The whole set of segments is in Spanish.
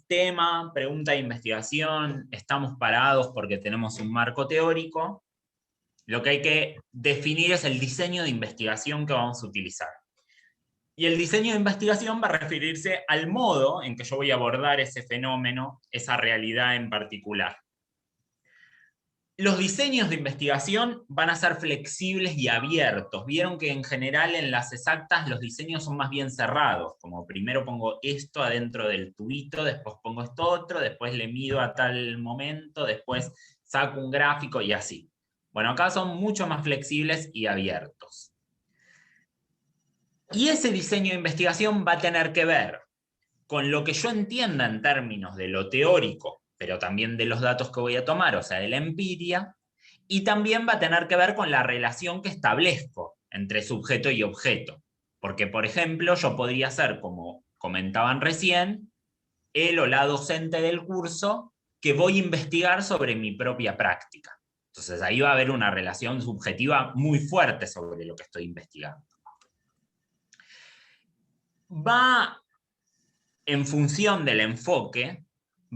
tema, pregunta de investigación, estamos parados porque tenemos un marco teórico. Lo que hay que definir es el diseño de investigación que vamos a utilizar. Y el diseño de investigación va a referirse al modo en que yo voy a abordar ese fenómeno, esa realidad en particular. Los diseños de investigación van a ser flexibles y abiertos. Vieron que en general en las exactas los diseños son más bien cerrados, como primero pongo esto adentro del tubito, después pongo esto otro, después le mido a tal momento, después saco un gráfico y así. Bueno, acá son mucho más flexibles y abiertos. Y ese diseño de investigación va a tener que ver con lo que yo entienda en términos de lo teórico, pero también de los datos que voy a tomar, o sea, de la empiria, y también va a tener que ver con la relación que establezco entre sujeto y objeto. Porque, por ejemplo, yo podría ser, como comentaban recién, el o la docente del curso que voy a investigar sobre mi propia práctica. Entonces ahí va a haber una relación subjetiva muy fuerte sobre lo que estoy investigando. Va, en función del enfoque,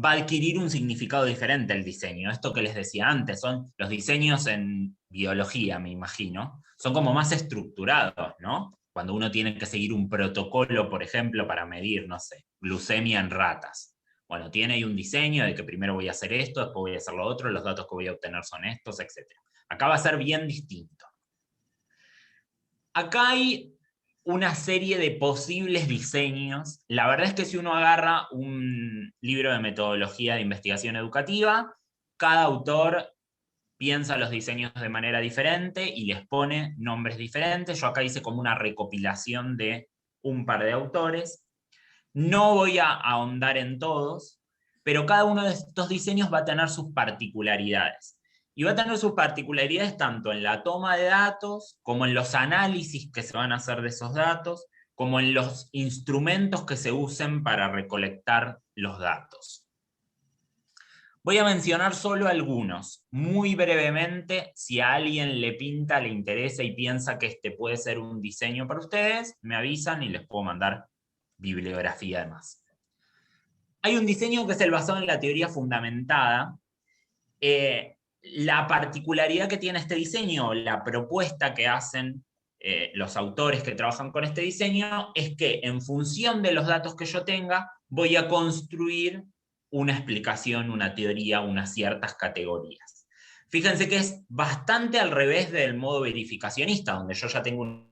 va a adquirir un significado diferente el diseño. Esto que les decía antes, son los diseños en biología, me imagino, son como más estructurados, ¿no? Cuando uno tiene que seguir un protocolo, por ejemplo, para medir, no sé, glucemia en ratas. Bueno, tiene ahí un diseño de que primero voy a hacer esto, después voy a hacer lo otro, los datos que voy a obtener son estos, etc. Acá va a ser bien distinto. Acá hay una serie de posibles diseños. La verdad es que si uno agarra un libro de metodología de investigación educativa, cada autor piensa los diseños de manera diferente y les pone nombres diferentes. Yo acá hice como una recopilación de un par de autores. No voy a ahondar en todos, pero cada uno de estos diseños va a tener sus particularidades. Y va a tener sus particularidades tanto en la toma de datos, como en los análisis que se van a hacer de esos datos, como en los instrumentos que se usen para recolectar los datos. Voy a mencionar solo algunos, muy brevemente. Si a alguien le pinta, le interesa y piensa que este puede ser un diseño para ustedes, me avisan y les puedo mandar bibliografía además. Hay un diseño que es el basado en la teoría fundamentada. La particularidad que tiene este diseño, la propuesta que hacen los autores que trabajan con este diseño, es que en función de los datos que yo tenga, voy a construir una explicación, una teoría, unas ciertas categorías. Fíjense que es bastante al revés del modo verificacionista, donde yo ya tengo un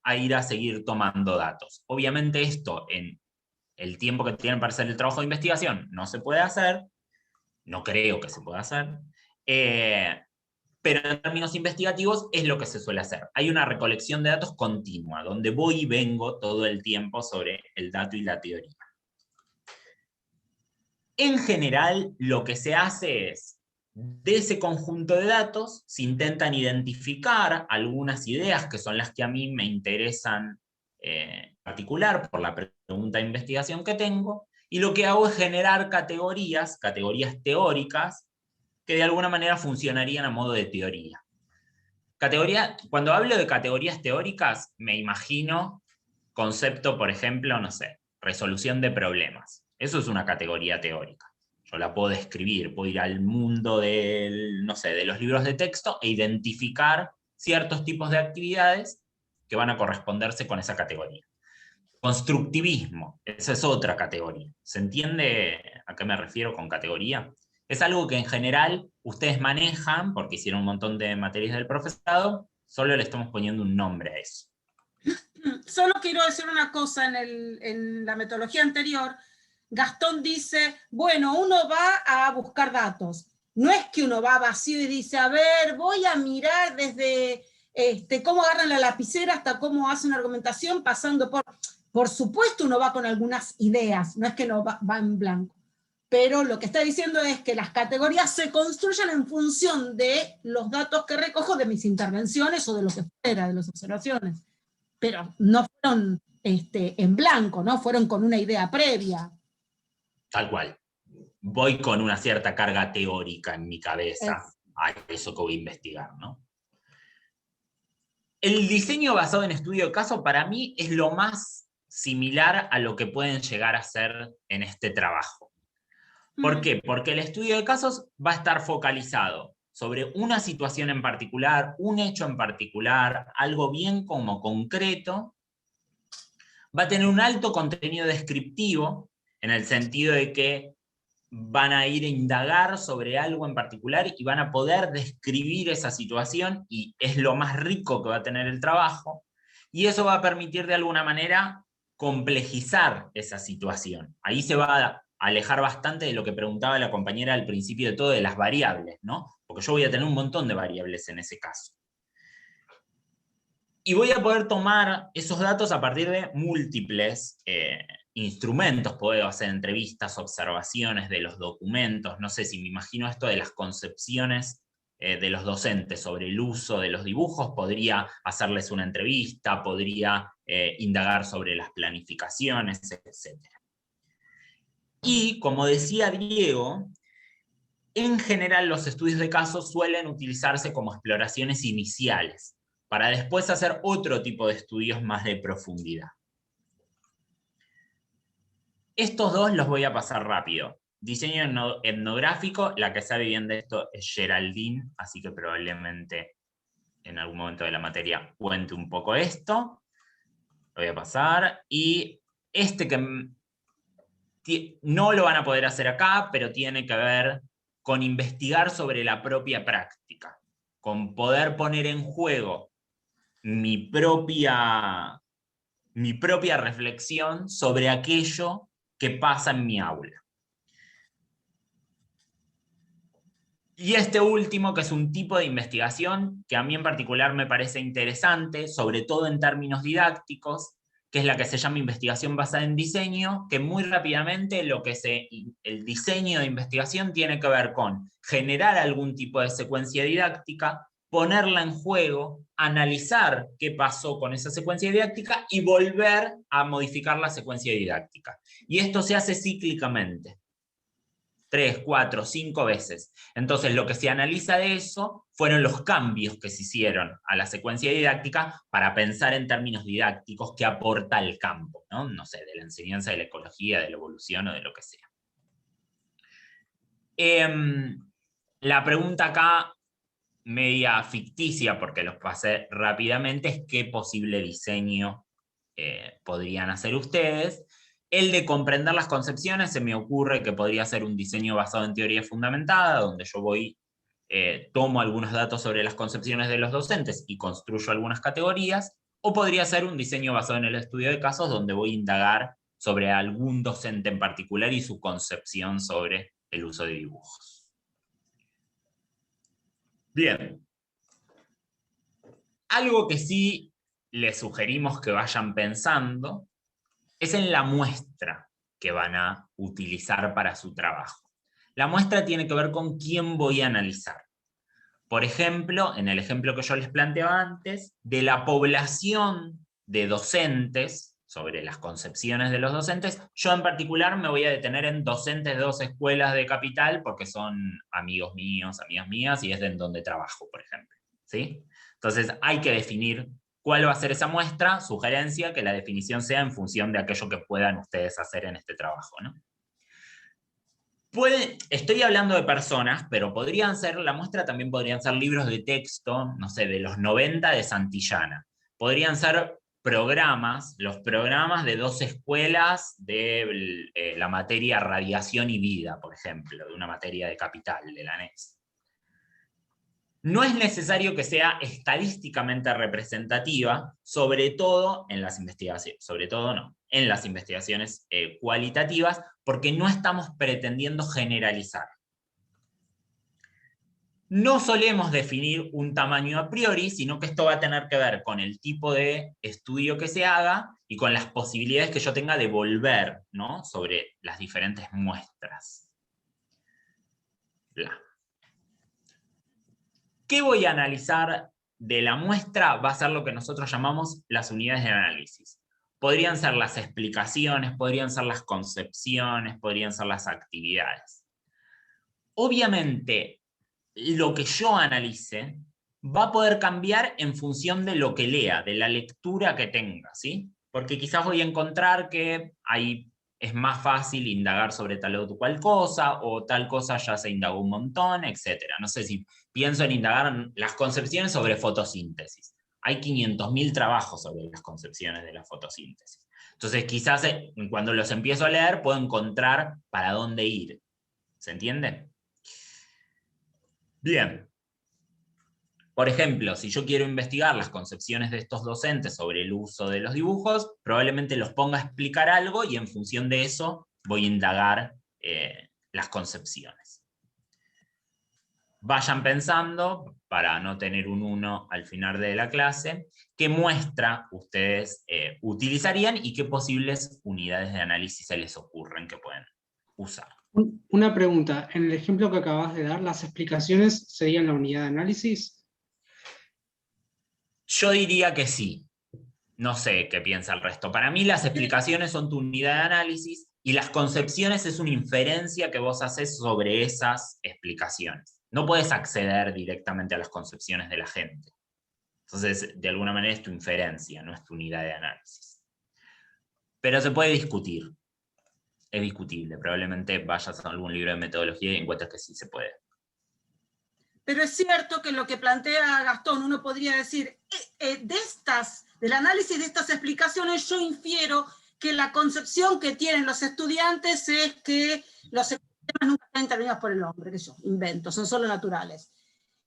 a ir a seguir tomando datos. Obviamente esto en el tiempo que tienen para hacer el trabajo de investigación no se puede hacer, no creo que se pueda hacer, pero en términos investigativos es lo que se suele hacer. Hay una recolección de datos continua, donde voy y vengo todo el tiempo sobre el dato y la teoría. En general, lo que se hace es, de ese conjunto de datos, se intentan identificar algunas ideas que son las que a mí me interesan en particular por la pregunta de investigación que tengo, y lo que hago es generar categorías teóricas, que de alguna manera funcionarían a modo de teoría. Cuando hablo de categorías teóricas, me imagino concepto, por ejemplo, no sé, resolución de problemas. Eso es una categoría teórica. Yo la puedo describir, puedo ir al mundo no sé, de los libros de texto e identificar ciertos tipos de actividades que van a corresponderse con esa categoría. Constructivismo, esa es otra categoría. ¿Se entiende a qué me refiero con categoría? Es algo que en general ustedes manejan, porque hicieron un montón de materias del profesorado, solo le estamos poniendo un nombre a eso. Solo quiero decir una cosa, en la metodología anterior, Gastón dice, bueno, uno va a buscar datos. No es que uno va vacío y dice, a ver, voy a mirar desde cómo agarran la lapicera hasta cómo hacen una argumentación, pasando por supuesto uno va con algunas ideas, no es que no va en blanco. Pero lo que está diciendo es que las categorías se construyen en función de los datos que recojo de mis intervenciones o de lo que fuera, de las observaciones. pero no fueron en blanco, ¿no? Fueron con una idea previa. Tal cual. Voy con una cierta carga teórica en mi cabeza a eso que voy a investigar, ¿no? El diseño basado en estudio de caso para mí es lo más similar a lo que pueden llegar a ser en este trabajo. ¿Por qué? Porque el estudio de casos va a estar focalizado sobre una situación en particular, un hecho en particular, algo bien como concreto. Va a tener un alto contenido descriptivo, en el sentido de que van a ir a indagar sobre algo en particular y van a poder describir esa situación, y es lo más rico que va a tener el trabajo, y eso va a permitir de alguna manera complejizar esa situación. Ahí se va a alejar bastante de lo que preguntaba la compañera al principio de todo, de las variables, ¿no? Porque yo voy a tener un montón de variables en ese caso. Y voy a poder tomar esos datos a partir de múltiples instrumentos. Puedo hacer entrevistas, observaciones de los documentos. No sé si me imagino esto de las concepciones de los docentes sobre el uso de los dibujos. Podría hacerles una entrevista, podría indagar sobre las planificaciones, etc. Y como decía Diego, en general los estudios de casos suelen utilizarse como exploraciones iniciales, para después hacer otro tipo de estudios más de profundidad. Estos dos los voy a pasar rápido. Diseño etnográfico, la que sabe bien de esto es Geraldine, así que probablemente en algún momento de la materia cuente un poco esto. Lo voy a pasar. Y este que no lo van a poder hacer acá, pero tiene que ver con investigar sobre la propia práctica, con poder poner en juego mi propia reflexión sobre aquello que pasa en mi aula. Y este último, que es un tipo de investigación que a mí en particular me parece interesante, sobre todo en términos didácticos, que es la que se llama investigación basada en diseño, que muy rápidamente el diseño de investigación tiene que ver con generar algún tipo de secuencia didáctica, ponerla en juego, analizar qué pasó con esa secuencia didáctica y volver a modificar la secuencia didáctica. Y esto se hace cíclicamente, 3, 4, 5 veces. Entonces, lo que se analiza de eso fueron los cambios que se hicieron a la secuencia didáctica para pensar en términos didácticos que aporta el campo, ¿no? No sé, de la enseñanza, de la ecología, de la evolución o de lo que sea. La pregunta acá, media ficticia, porque los pasé rápidamente, es qué posible diseño podrían hacer ustedes. El de comprender las concepciones, se me ocurre que podría ser un diseño basado en teoría fundamentada, donde yo tomo algunos datos sobre las concepciones de los docentes y construyo algunas categorías, o podría ser un diseño basado en el estudio de casos, donde voy a indagar sobre algún docente en particular y su concepción sobre el uso de dibujos. Bien. Algo que sí les sugerimos que vayan pensando es en la muestra que van a utilizar para su trabajo. La muestra tiene que ver con quién voy a analizar. Por ejemplo, en el ejemplo que yo les planteaba antes, de la población de docentes, sobre las concepciones de los docentes, yo en particular me voy a detener en docentes de 2 escuelas de Capital, porque son amigos míos, amigas mías, y es en donde trabajo, por ejemplo. ¿Sí? Entonces hay que definir cuál va a ser esa muestra, sugerencia, que la definición sea en función de aquello que puedan ustedes hacer en este trabajo, ¿no? Estoy hablando de personas, pero la muestra también podrían ser libros de texto, no sé, de los 90 de Santillana. Podrían ser los programas de 2 escuelas de la materia radiación y vida, por ejemplo, de una materia de Capital, de la ANES. No es necesario que sea estadísticamente representativa, sobre todo en las investigaciones, en las investigaciones cualitativas, porque no estamos pretendiendo generalizar. No solemos definir un tamaño a priori, sino que esto va a tener que ver con el tipo de estudio que se haga y con las posibilidades que yo tenga de volver, ¿no?, sobre las diferentes muestras. ¿Qué voy a analizar de la muestra va a ser lo que nosotros llamamos las unidades de análisis. Podrían ser las explicaciones, podrían ser las concepciones, podrían ser las actividades. Obviamente, lo que yo analice va a poder cambiar en función de lo que lea, de la lectura que tenga, ¿sí? Porque quizás voy a encontrar que es más fácil indagar sobre tal o cual cosa, o tal cosa ya se indagó un montón, etc. No sé si pienso en indagar las concepciones sobre fotosíntesis. Hay 500.000 trabajos sobre las concepciones de la fotosíntesis. Entonces quizás cuando los empiezo a leer puedo encontrar para dónde ir. ¿Se entiende? Bien. Por ejemplo, si yo quiero investigar las concepciones de estos docentes sobre el uso de los dibujos, probablemente los ponga a explicar algo y en función de eso voy a indagar las concepciones. Vayan pensando, para no tener un 1 al final de la clase, qué muestra ustedes utilizarían y qué posibles unidades de análisis se les ocurren que pueden usar. Una pregunta, en el ejemplo que acabas de dar, ¿las explicaciones serían la unidad de análisis? Yo diría que sí. No sé qué piensa el resto. Para mí las explicaciones son tu unidad de análisis y las concepciones es una inferencia que vos haces sobre esas explicaciones. No puedes acceder directamente a las concepciones de la gente. Entonces, de alguna manera es tu inferencia, no es tu unidad de análisis. Pero se puede discutir. Es discutible. Probablemente vayas a algún libro de metodología y encuentres que sí se puede. Pero es cierto que lo que plantea Gastón, uno podría decir, del análisis de estas explicaciones, yo infiero que la concepción que tienen los estudiantes es que los ecosistemas nunca están intervenidos por el hombre, que yo invento, son solo naturales.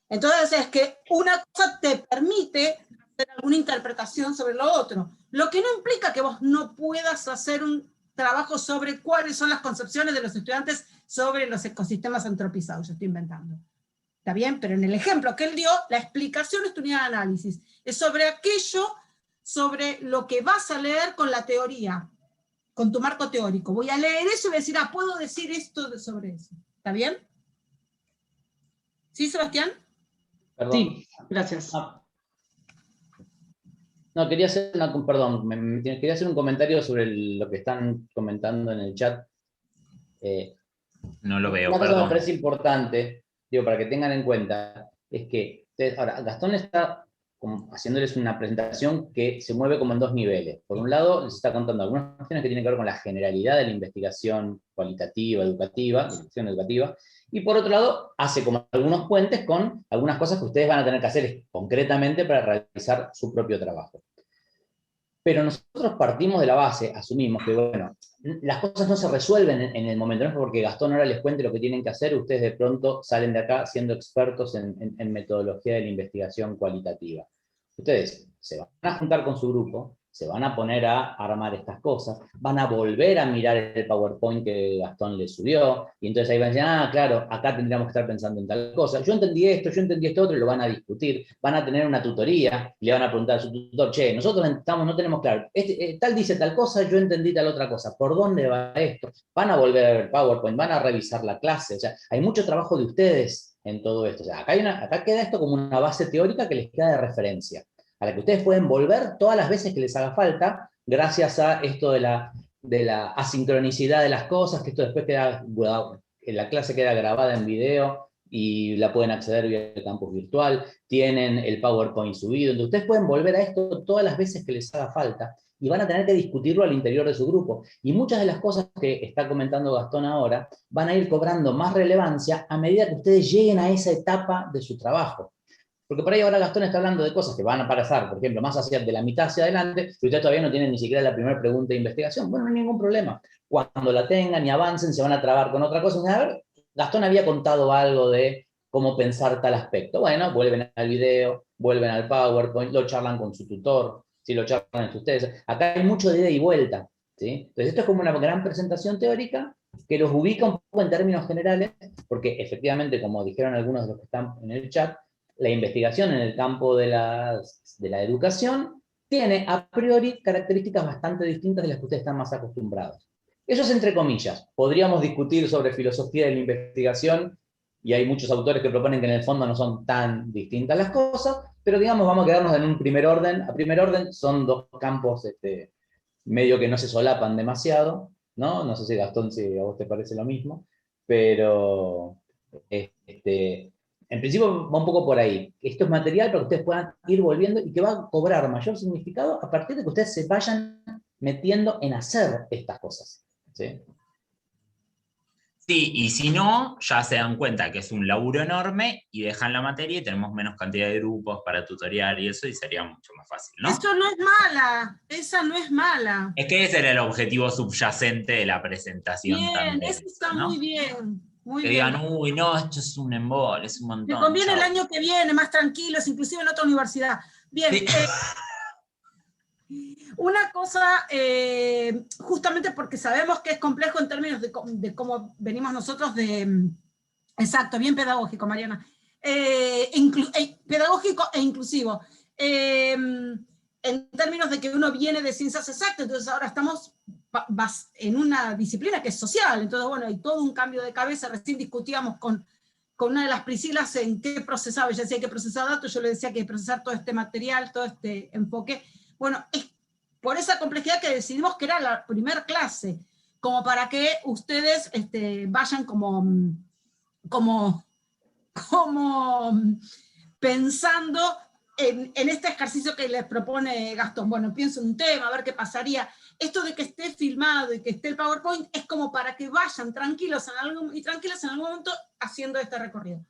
Entonces es que una cosa te permite hacer alguna interpretación sobre lo otro, lo que no implica que vos no puedas hacer un trabajo sobre cuáles son las concepciones de los estudiantes sobre los ecosistemas antropizados, yo estoy inventando. ¿Está bien? Pero en el ejemplo que él dio, la explicación es tu unidad de análisis. Es sobre aquello, sobre lo que vas a leer con la teoría, con tu marco teórico. Voy a leer eso y voy a decir, puedo decir esto sobre eso. ¿Está bien? ¿Sí, Sebastián? Perdón. Sí, gracias. No, quería hacer quería hacer un comentario sobre lo que están comentando en el chat. No lo veo, Una cosa que perdón. me parece importante, digo, para que tengan en cuenta, es que ahora Gastón está como haciéndoles una presentación que se mueve como en dos niveles. Por un lado, les está contando algunas cuestiones que tienen que ver con la generalidad de la investigación cualitativa, educativa, y por otro lado, hace como algunos puentes con algunas cosas que ustedes van a tener que hacer concretamente para realizar su propio trabajo. Pero nosotros partimos de la base, asumimos que, bueno, las cosas no se resuelven en el momento, no es porque Gastón ahora les cuente lo que tienen que hacer, ustedes de pronto salen de acá siendo expertos en metodología de la investigación cualitativa. Ustedes se van a juntar con su grupo, se van a poner a armar estas cosas, van a volver a mirar el PowerPoint que Gastón les subió, y entonces ahí van a decir, claro, acá tendríamos que estar pensando en tal cosa, yo entendí esto otro, y lo van a discutir, van a tener una tutoría, y le van a preguntar a su tutor, che, nosotros no tenemos claro, tal dice tal cosa, yo entendí tal otra cosa, ¿por dónde va esto? Van a volver a ver PowerPoint, van a revisar la clase, o sea, hay mucho trabajo de ustedes en todo esto, o sea, acá queda esto como una base teórica que les queda de referencia, a la que ustedes pueden volver todas las veces que les haga falta, gracias a esto de la asincronicidad de las cosas, que esto después la clase queda grabada en video y la pueden acceder vía el campus virtual, tienen el PowerPoint subido, entonces ustedes pueden volver a esto todas las veces que les haga falta y van a tener que discutirlo al interior de su grupo. Y muchas de las cosas que está comentando Gastón ahora van a ir cobrando más relevancia a medida que ustedes lleguen a esa etapa de su trabajo. Porque por ahí ahora Gastón está hablando de cosas que van a pasar, por ejemplo, más hacia de la mitad hacia adelante, y ustedes todavía no tienen ni siquiera la primera pregunta de investigación. Bueno, no hay ningún problema. Cuando la tengan y avancen, se van a trabar con otra cosa. A ver, Gastón había contado algo de cómo pensar tal aspecto. Bueno, vuelven al video, vuelven al PowerPoint, lo charlan con su tutor, si lo charlan entre ustedes. Acá hay mucho de ida y vuelta, ¿sí? Entonces esto es como una gran presentación teórica que los ubica un poco en términos generales, porque efectivamente, como dijeron algunos de los que están en el chat, la investigación en el campo de la educación tiene a priori características bastante distintas de las que ustedes están más acostumbrados. Eso es entre comillas. Podríamos discutir sobre filosofía de la investigación y hay muchos autores que proponen que en el fondo no son tan distintas las cosas, pero digamos, vamos a quedarnos en un primer orden. A primer orden son dos campos medio que no se solapan demasiado, ¿no? No sé si Gastón, si a vos te parece lo mismo, pero en principio va un poco por ahí. Esto es material para que ustedes puedan ir volviendo y que va a cobrar mayor significado a partir de que ustedes se vayan metiendo en hacer estas cosas, ¿sí? Sí, y si no, ya se dan cuenta que es un laburo enorme y dejan la materia y tenemos menos cantidad de grupos para tutorial y eso, y sería mucho más fácil, ¿no? Eso no es mala, esa no es mala. Es que ese era el objetivo subyacente de la presentación Bien, también, eso está ¿no? muy bien, muy Que bien. digan, uy, no, esto es un embole, es un Me montón. conviene el chau. año que viene, más tranquilos, inclusive en otra universidad. Bien, Sí. una cosa, justamente porque sabemos que es complejo en términos de cómo venimos nosotros exacto, bien pedagógico, Mariana, pedagógico e inclusivo, en términos de que uno viene de ciencias exactas, entonces ahora estamos en una disciplina que es social, entonces bueno, hay todo un cambio de cabeza. Recién discutíamos con una de las Priscilas en qué procesaba, ella decía que hay que procesar datos, yo le decía que hay que procesar todo este material, todo este enfoque. Bueno, es por esa complejidad que decidimos que era la primera clase, como para que ustedes vayan como pensando en este ejercicio que les propone Gastón. Bueno, pienso en un tema, a ver qué pasaría. Esto de que esté filmado y que esté el PowerPoint es como para que vayan tranquilos y tranquilas en algún momento haciendo este recorrido.